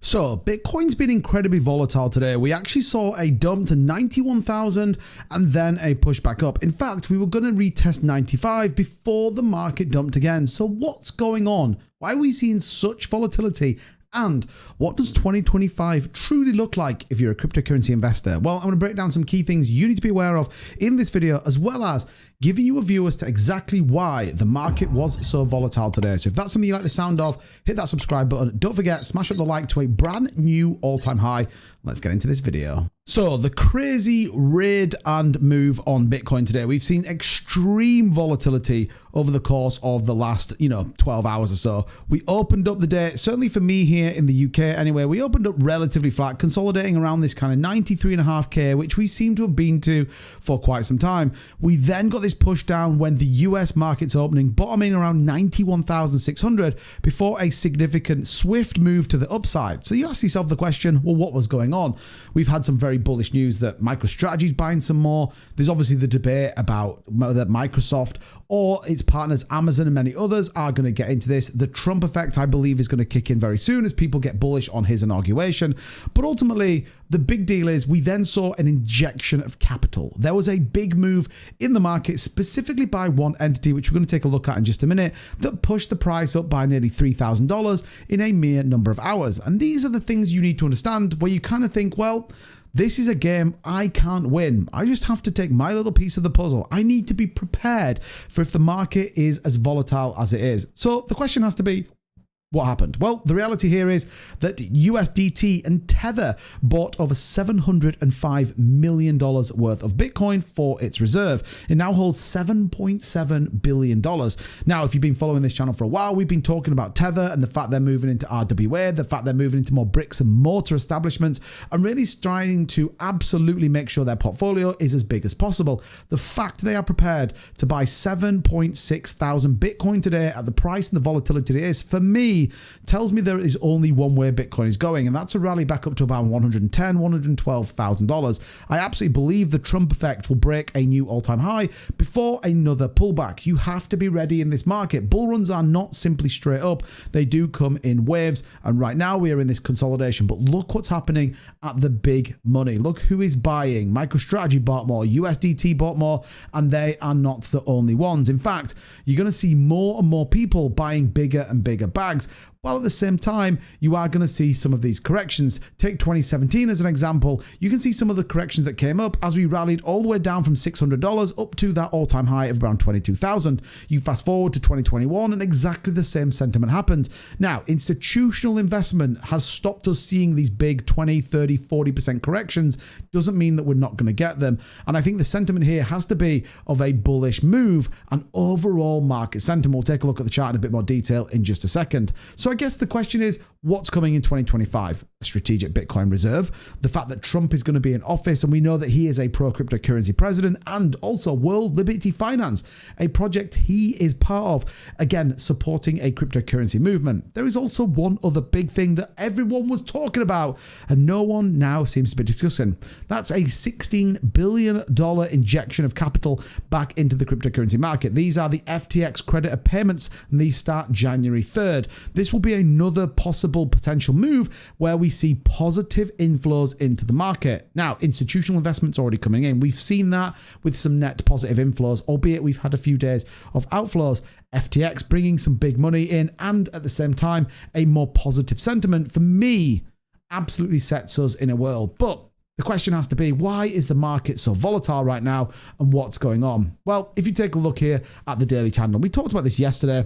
So Bitcoin's been incredibly volatile today. We actually saw a dump to 91,000 and then a push back up. In fact, we were going to retest 95 before the market dumped again. So what's going on? Why are we seeing such volatility? And what does 2025 truly look like if you're a cryptocurrency investor? Well, I'm going to break down some key things you need to be aware of in this video, as well as giving you a view as to exactly why the market was so volatile today. So if that's something you like the sound of, hit that subscribe button. Don't forget, smash up the like to a brand new all-time high. Let's get into this video. So the crazy raid and move on Bitcoin today. We've seen extreme volatility over the course of the last, 12 hours or so. We opened up the day, certainly for me here in the UK anyway, we opened up relatively flat, consolidating around this kind of 93.5K, which we seem to have been to for quite some time. We then got this push down when the US market's opening, bottoming around 91,600 before a significant swift move to the upside. So you ask yourself the question, well, what was going on? We've had some very bullish news that MicroStrategy is buying some more. There's obviously the debate about whether Microsoft or its partners Amazon and many others are going to get into this. The Trump effect, I believe, is going to kick in very soon as people get bullish on his inauguration. But ultimately, the big deal is we then saw an injection of capital. There was a big move in the market, specifically by one entity, which we're going to take a look at in just a minute, that pushed the price up by nearly $3,000 in a mere number of hours. And these are the things you need to understand, where you kind of think, well, this is a game I can't win. I just have to take my little piece of the puzzle. I need to be prepared for if the market is as volatile as it is. So the question has to be, what happened? Well, the reality here is that USDT and Tether bought over $705 million worth of Bitcoin for its reserve. It now holds $7.7 billion. Now, if you've been following this channel for a while, we've been talking about Tether and the fact they're moving into RWA, the fact they're moving into more bricks and mortar establishments, and really trying to absolutely make sure their portfolio is as big as possible. The fact they are prepared to buy 7.6 thousand Bitcoin today at the price and the volatility it is, for me, tells me there is only one way Bitcoin is going, and that's a rally back up to about $110,000, $112,000. I absolutely believe the Trump effect will break a new all-time high before another pullback. You have to be ready in this market. Bull runs are not simply straight up. They do come in waves, and right now we are in this consolidation. But look what's happening at the big money. Look who is buying. MicroStrategy bought more, USDT bought more, and they are not the only ones. In fact, you're going to see more and more people buying bigger and bigger bags. While at the same time, you are going to see some of these corrections. Take 2017 as an example. You can see some of the corrections that came up as we rallied all the way down from $600 up to that all-time high of around 22,000. You fast forward to 2021 and exactly the same sentiment happened. Now, institutional investment has stopped us seeing these big 20, 30, 40% corrections. Doesn't mean that we're not going to get them. And I think the sentiment here has to be of a bullish move and overall market sentiment. We'll take a look at the chart in a bit more detail in just a second. So I guess the question is, what's coming in 2025? A strategic Bitcoin reserve, the fact that Trump is going to be in office, and we know that he is a pro-cryptocurrency president, and also World Liberty Finance, a project he is part of, again, supporting a cryptocurrency movement. There is also one other big thing that everyone was talking about, and no one now seems to be discussing. That's a $16 billion injection of capital back into the cryptocurrency market. These are the FTX creditor payments, and these start January 3rd. This will be another possible potential move where we see positive inflows into the market. Now, institutional investment's already coming in. We've seen that with some net positive inflows, albeit we've had a few days of outflows. FTX bringing some big money in, and at the same time, a more positive sentiment, for me, absolutely sets us in a world. But the question has to be, why is the market so volatile right now, and what's going on? Well, if you take a look here at the daily channel, we talked about this yesterday.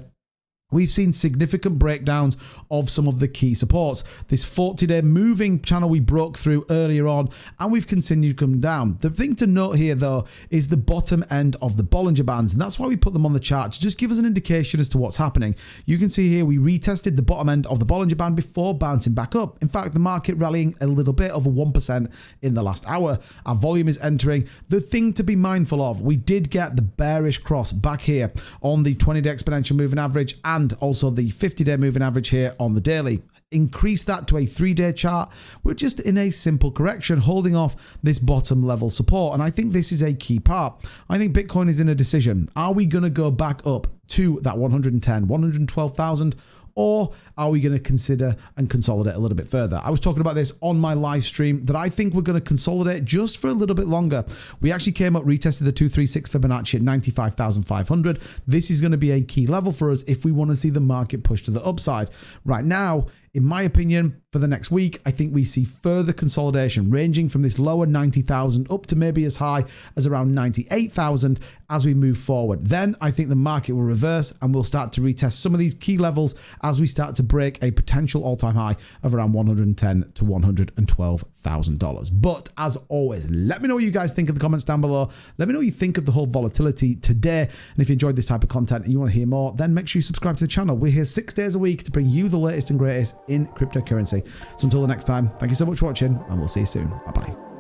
We've seen significant breakdowns of some of the key supports. This 40-day moving channel we broke through earlier on, and we've continued to come down. The thing to note here, though, is the bottom end of the Bollinger Bands, and that's why we put them on the chart to just give us an indication as to what's happening. You can see here we retested the bottom end of the Bollinger Band before bouncing back up. In fact, the market rallying a little bit, over 1% in the last hour. Our volume is entering. The thing to be mindful of, we did get the bearish cross back here on the 20-day exponential moving average, and also the 50-day moving average here on the daily. Increase that to a 3-day chart. We're just in a simple correction, holding off this bottom level support. And I think this is a key part. I think Bitcoin is in a decision. Are we going to go back up to that 110, 112,000, or are we going to consider and consolidate a little bit further? I was talking about this on my live stream that I think we're going to consolidate just for a little bit longer. We actually came up, retested the 236 Fibonacci at 95,500. This is going to be a key level for us if we want to see the market push to the upside. Right now, in my opinion, for the next week, I think we see further consolidation ranging from this lower 90,000 up to maybe as high as around 98,000 as we move forward. Then I think the market will reverse and we'll start to retest some of these key levels as we start to break a potential all-time high of around $110,000 to $112,000. But as always, let me know what you guys think in the comments down below. Let me know what you think of the whole volatility today. And if you enjoyed this type of content and you want to hear more, then make sure you subscribe to the channel. We're here 6 days a week to bring you the latest and greatest in cryptocurrency. So until the next time, thank you so much for watching and we'll see you soon. Bye-bye.